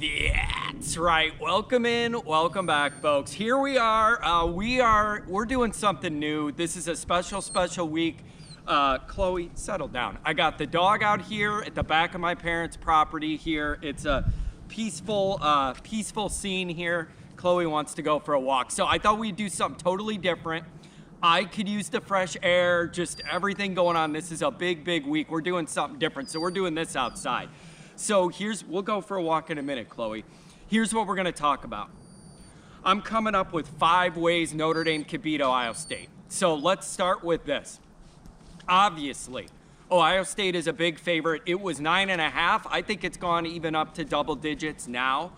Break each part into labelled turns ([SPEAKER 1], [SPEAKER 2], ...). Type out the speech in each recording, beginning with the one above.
[SPEAKER 1] That's right. Welcome in, welcome back, folks. Here we are. We're doing something new. This is a special week. Chloe, settle down. I got the dog out here at the back of my parents' property here. It's a peaceful scene here. Chloe wants to go for a walk. So I thought we'd do something totally different. I could use the fresh air, just everything going on. This is a big week. We're doing something different. So we're doing this outside. So we'll go for a walk in a minute, Chloe. Here's what we're gonna talk about. I'm coming up with 5 ways Notre Dame could beat Ohio State. So let's start with this. Obviously, Ohio State is a big favorite. It was 9.5. I think it's gone even up to double digits now.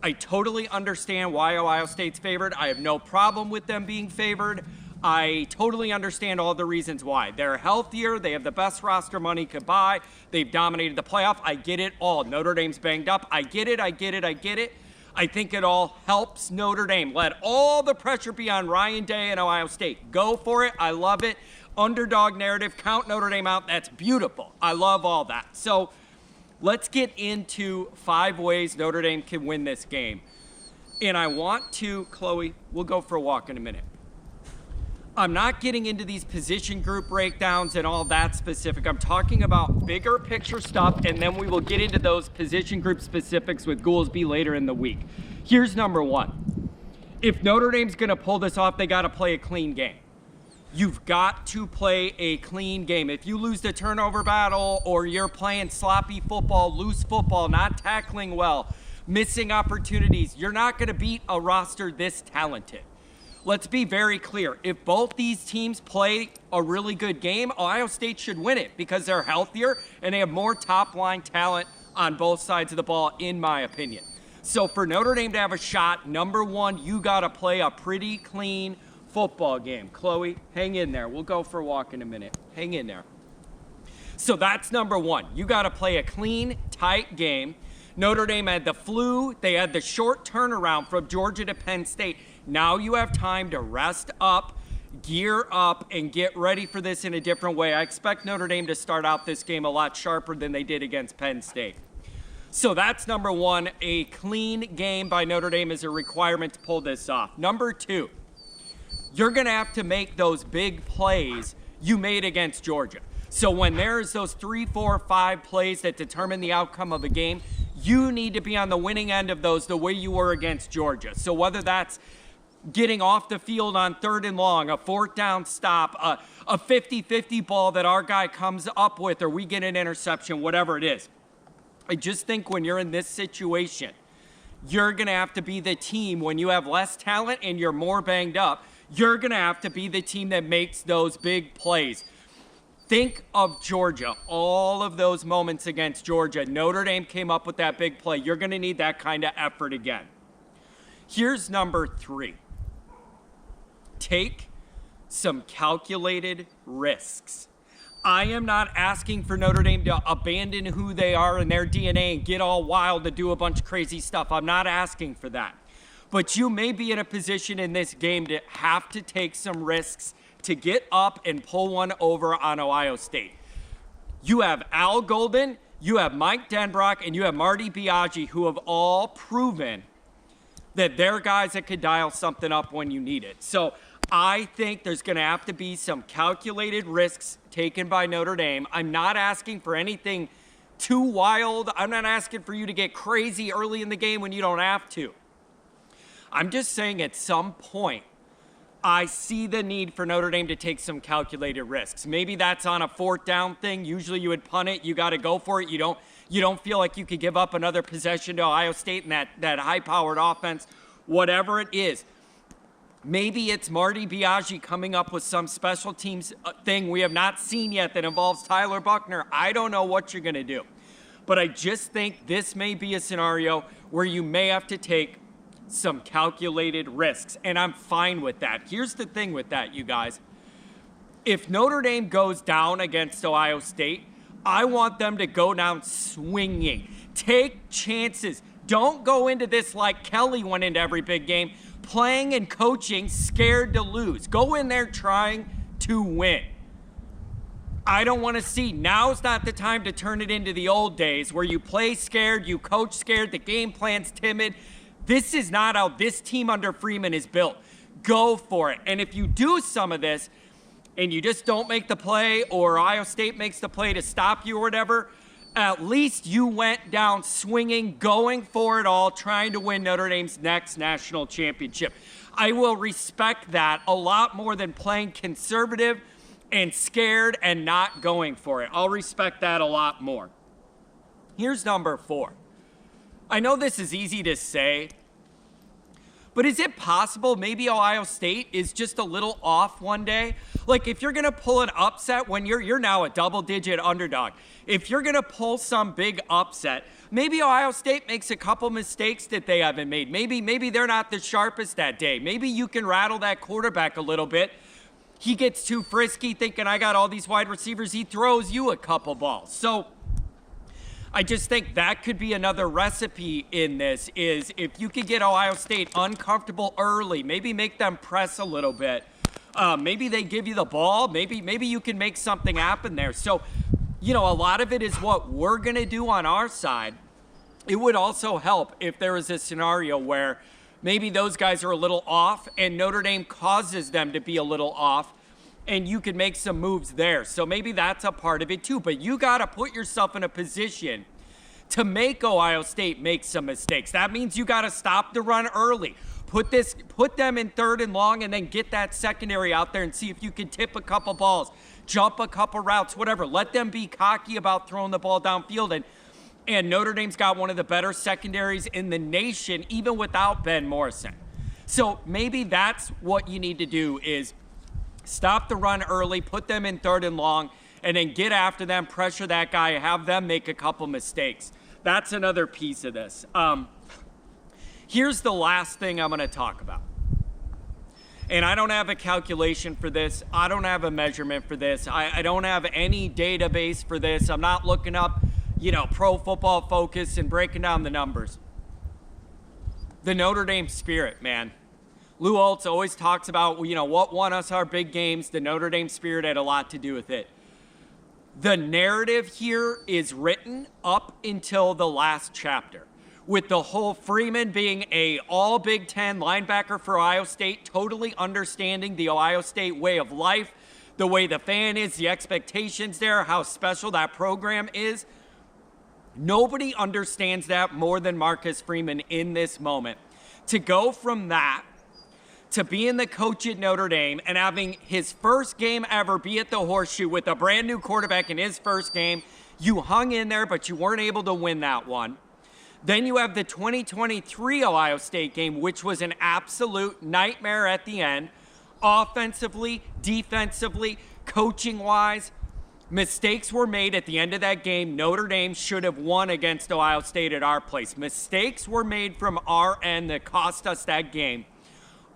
[SPEAKER 1] I totally understand why Ohio State's favored. I have no problem with them being favored. I totally understand all the reasons why. They're healthier. They have the best roster money could buy. They've dominated the playoff. I get it all. Notre Dame's banged up. I get it. I think it all helps Notre Dame. Let all the pressure be on Ryan Day and Ohio State. Go for it. I love it. Underdog narrative. Count Notre Dame out. That's beautiful. I love all that. So let's get into 5 ways Notre Dame can win this game. And I want to, Chloe, we'll go for a walk in a minute. I'm not getting into these position group breakdowns and all that specific. I'm talking about bigger picture stuff, and then we will get into those position group specifics with Goolsby later in the week. Here's number 1. If Notre Dame's going to pull this off, they got to play a clean game. You've got to play a clean game. If you lose the turnover battle or you're playing sloppy football, loose football, not tackling well, missing opportunities, you're not going to beat a roster this talented. Let's be very clear. If both these teams play a really good game, Ohio State should win it because they're healthier and they have more top-line talent on both sides of the ball, in my opinion. So for Notre Dame to have a shot, number 1, you got to play a pretty clean football game. Chloe, hang in there. We'll go for a walk in a minute. Hang in there. So that's number 1. You got to play a clean, tight game. Notre Dame had the flu. They had the short turnaround from Georgia to Penn State. Now you have time to rest up, gear up, and get ready for this in a different way. I expect Notre Dame to start out this game a lot sharper than they did against Penn State. So that's number 1. A clean game by Notre Dame is a requirement to pull this off. Number 2, you're going to have to make those big plays you made against Georgia. So when there's those 3, 4, 5 plays that determine the outcome of a game, you need to be on the winning end of those the way you were against Georgia. So whether that's getting off the field on 3rd and long, a 4th down stop, a 50-50 ball that our guy comes up with, or we get an interception, whatever it is. I just think when you're in this situation, you're going to have to be the team when you have less talent and you're more banged up. You're going to have to be the team that makes those big plays. Think of Georgia, all of those moments against Georgia. Notre Dame came up with that big play. You're going to need that kind of effort again. Here's number 3. Take some calculated risks. I am not asking for Notre Dame to abandon who they are and their DNA and get all wild to do a bunch of crazy stuff. I'm not asking for that. But you may be in a position in this game to have to take some risks to get up and pull one over on Ohio State. You have Al Golden, you have Mike Denbrock, and you have Marty Biaggi, who have all proven that they're guys that could dial something up when you need it. So I think there's going to have to be some calculated risks taken by Notre Dame. I'm not asking for anything too wild. I'm not asking for you to get crazy early in the game when you don't have to. I'm just saying at some point, I see the need for Notre Dame to take some calculated risks. Maybe that's on a 4th down thing. Usually you would punt it. You got to go for it. You don't feel like you could give up another possession to Ohio State and that high-powered offense, whatever it is. Maybe it's Marty Biaggi coming up with some special teams thing we have not seen yet that involves Tyler Buckner. I don't know what you're going to do. But I just think this may be a scenario where you may have to take some calculated risks, and I'm fine with that. Here's the thing with that, you guys. If Notre Dame goes down against Ohio State, I want them to go down swinging. Take chances. Don't go into this like Kelly went into every big game, playing and coaching scared to lose. Go in there trying to win. I don't want to see. Now's not the time to turn it into the old days where you play scared, you coach scared, the game plan's timid. This is not how this team under Freeman is built. Go for it. And if you do some of this and you just don't make the play, or Ohio State makes the play to stop you or whatever, at least you went down swinging, going for it all, trying to win Notre Dame's next national championship. I will respect that a lot more than playing conservative and scared and not going for it. I'll respect that a lot more. Here's number 4. I know this is easy to say, but is it possible maybe Ohio State is just a little off one day? Like, if you're going to pull an upset when you're now a double-digit underdog, if you're going to pull some big upset, maybe Ohio State makes a couple mistakes that they haven't made. Maybe they're not the sharpest that day. Maybe you can rattle that quarterback a little bit. He gets too frisky thinking, I got all these wide receivers. He throws you a couple balls. So I just think that could be another recipe in this, is if you could get Ohio State uncomfortable early, maybe make them press a little bit. Maybe they give you the ball. Maybe you can make something happen there. So, a lot of it is what we're going to do on our side. It would also help if there was a scenario where maybe those guys are a little off and Notre Dame causes them to be a little off, and you could make some moves there. So maybe that's a part of it too. But you got to put yourself in a position to make Ohio State make some mistakes. That means you got to stop the run early. Put them in 3rd and long, and then get that secondary out there and see if you can tip a couple balls, jump a couple routes, whatever. Let them be cocky about throwing the ball downfield. And Notre Dame's got one of the better secondaries in the nation, even without Ben Morrison. So maybe that's what you need to do, is stop the run early, put them in 3rd and long, and then get after them, pressure that guy, have them make a couple mistakes. That's another piece of this. Here's the last thing I'm going to talk about. And I don't have a calculation for this. I don't have a measurement for this. I don't have any database for this. I'm not looking up, Pro Football Focus and breaking down the numbers. The Notre Dame spirit, man. Lou Holtz always talks about, what won us our big games. The Notre Dame spirit had a lot to do with it. The narrative here is written up until the last chapter, with the whole Freeman being a all Big Ten linebacker for Ohio State, totally understanding the Ohio State way of life, the way the fan is, the expectations there, how special that program is. Nobody understands that more than Marcus Freeman in this moment. To go from that to being the coach at Notre Dame and having his first game ever be at the Horseshoe with a brand new quarterback in his first game, you hung in there, but you weren't able to win that one. Then you have the 2023 Ohio State game, which was an absolute nightmare at the end, offensively, defensively, coaching-wise. Mistakes were made at the end of that game. Notre Dame should have won against Ohio State at our place. Mistakes were made from our end that cost us that game.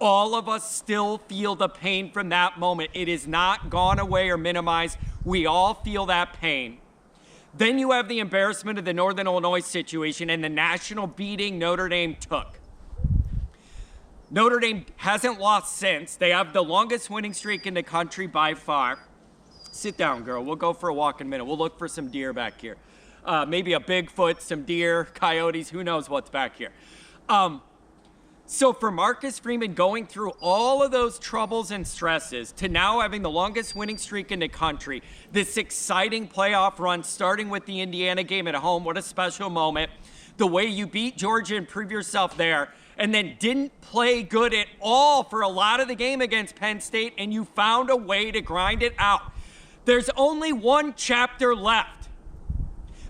[SPEAKER 1] All of us still feel the pain from that moment. It is not gone away or minimized. We all feel that pain. Then you have the embarrassment of the Northern Illinois situation and the national beating Notre Dame took. Notre Dame hasn't lost since. They have the longest winning streak in the country by far. Sit down, girl. We'll go for a walk in a minute. We'll look for some deer back here. Maybe a Bigfoot, some deer, coyotes, who knows what's back here. So for Marcus Freeman going through all of those troubles and stresses to now having the longest winning streak in the country, this exciting playoff run starting with the Indiana game at home, what a special moment. The way you beat Georgia and prove yourself there, and then didn't play good at all for a lot of the game against Penn State, and you found a way to grind it out. There's only one chapter left.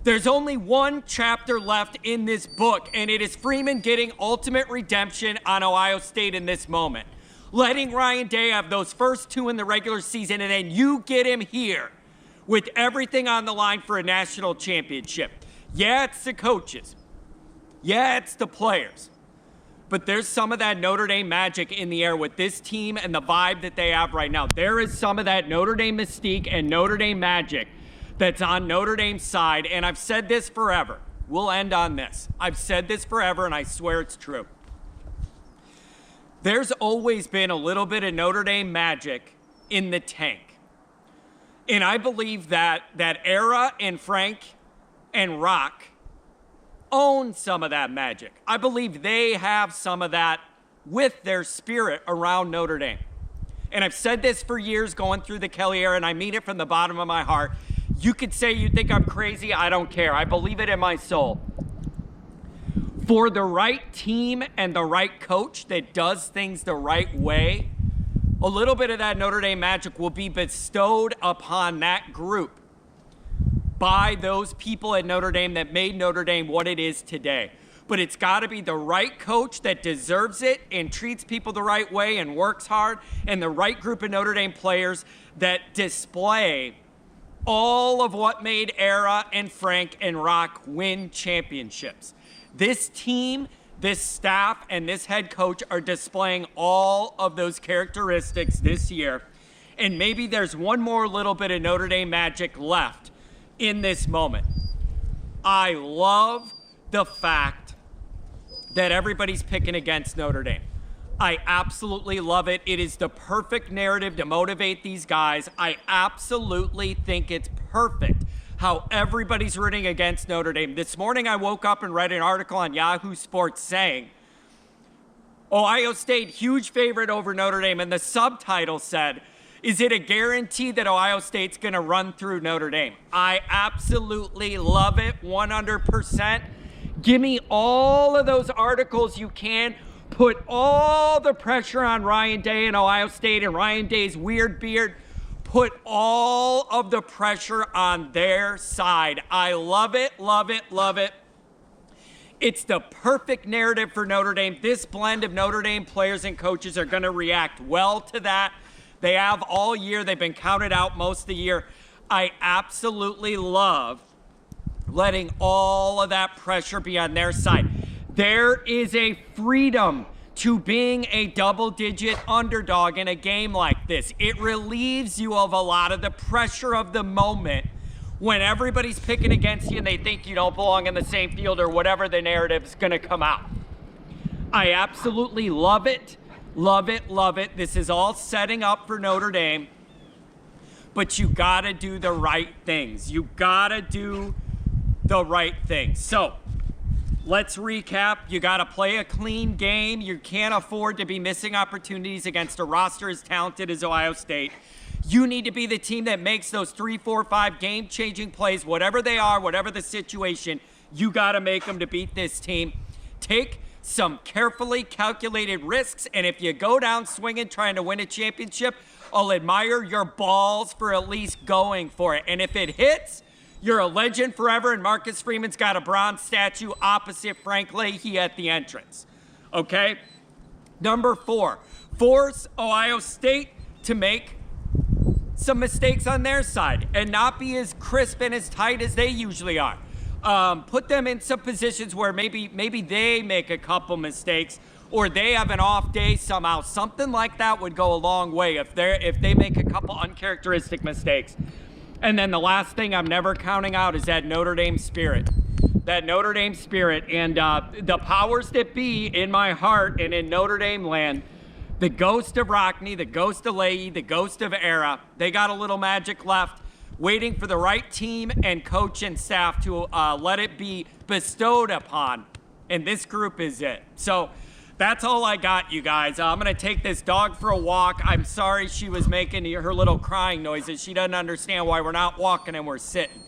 [SPEAKER 1] There's only one chapter left in this book, and it is Freeman getting ultimate redemption on Ohio State in this moment. Letting Ryan Day have those first 2 in the regular season, and then you get him here with everything on the line for a national championship. Yeah, it's the coaches. Yeah, it's the players. But there's some of that Notre Dame magic in the air with this team and the vibe that they have right now. There is some of that Notre Dame mystique and Notre Dame magic that's on Notre Dame's side, and I've said this forever. We'll end on this. I've said this forever, and I swear it's true. There's always been a little bit of Notre Dame magic in the tank. And I believe that Era and Frank and Rock own some of that magic. I believe they have some of that with their spirit around Notre Dame. And I've said this for years going through the Kelly era, and I mean it from the bottom of my heart. You could say you think I'm crazy. I don't care. I believe it in my soul. For the right team and the right coach that does things the right way, a little bit of that Notre Dame magic will be bestowed upon that group by those people at Notre Dame that made Notre Dame what it is today. But it's got to be the right coach that deserves it and treats people the right way and works hard, and the right group of Notre Dame players that display all of what made Era and Frank and Rock win championships. This team, this staff, and this head coach are displaying all of those characteristics this year. And maybe there's one more little bit of Notre Dame magic left in this moment. I love the fact that everybody's picking against Notre Dame. I absolutely love it. It is the perfect narrative to motivate these guys. I absolutely think it's perfect how everybody's rooting against Notre Dame. This morning I woke up and read an article on Yahoo Sports saying, Ohio State, huge favorite over Notre Dame, and the subtitle said, is it a guarantee that Ohio State's gonna run through Notre Dame? I absolutely love it, 100%. Give me all of those articles you can. Put all the pressure on Ryan Day and Ohio State and Ryan Day's weird beard. Put all of the pressure on their side. I love it, love it, love it. It's the perfect narrative for Notre Dame. This blend of Notre Dame players and coaches are going to react well to that. They have all year. They've been counted out most of the year. I absolutely love letting all of that pressure be on their side. There is a freedom to being a double-digit underdog in a game like this. It relieves you of a lot of the pressure of the moment when everybody's picking against you and they think you don't belong in the same field or whatever the narrative's gonna come out. I absolutely love it, love it, love it. This is all setting up for Notre Dame, but you gotta do the right things. You gotta do the right things. So, let's recap. You got to play a clean game. You can't afford to be missing opportunities against a roster as talented as Ohio State. You need to be the team that makes those 3, 4, 5 game-changing plays, whatever they are, whatever the situation. You got to make them to beat this team. Take some carefully calculated risks, and if you go down swinging trying to win a championship, I'll admire your balls for at least going for it. And if it hits, you're a legend forever, and Marcus Freeman's got a bronze statue opposite Frank Leahy at the entrance. Okay? Number 4, force Ohio State to make some mistakes on their side and not be as crisp and as tight as they usually are. Put them in some positions where maybe they make a couple mistakes or they have an off day somehow. Something like that would go a long way if they make a couple uncharacteristic mistakes. And then the last thing I'm never counting out is that Notre Dame spirit. That Notre Dame spirit. And the powers that be in my heart and in Notre Dame land, the ghost of Rockne, the ghost of Leahy, the ghost of Era, they got a little magic left, waiting for the right team and coach and staff to let it be bestowed upon. And this group is it. So that's all I got, you guys. I'm going to take this dog for a walk. I'm sorry she was making her little crying noises. She doesn't understand why we're not walking and we're sitting.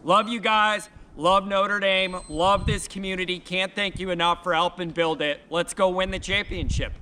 [SPEAKER 1] Love you guys. Love Notre Dame. Love this community. Can't thank you enough for helping build it. Let's go win the championship.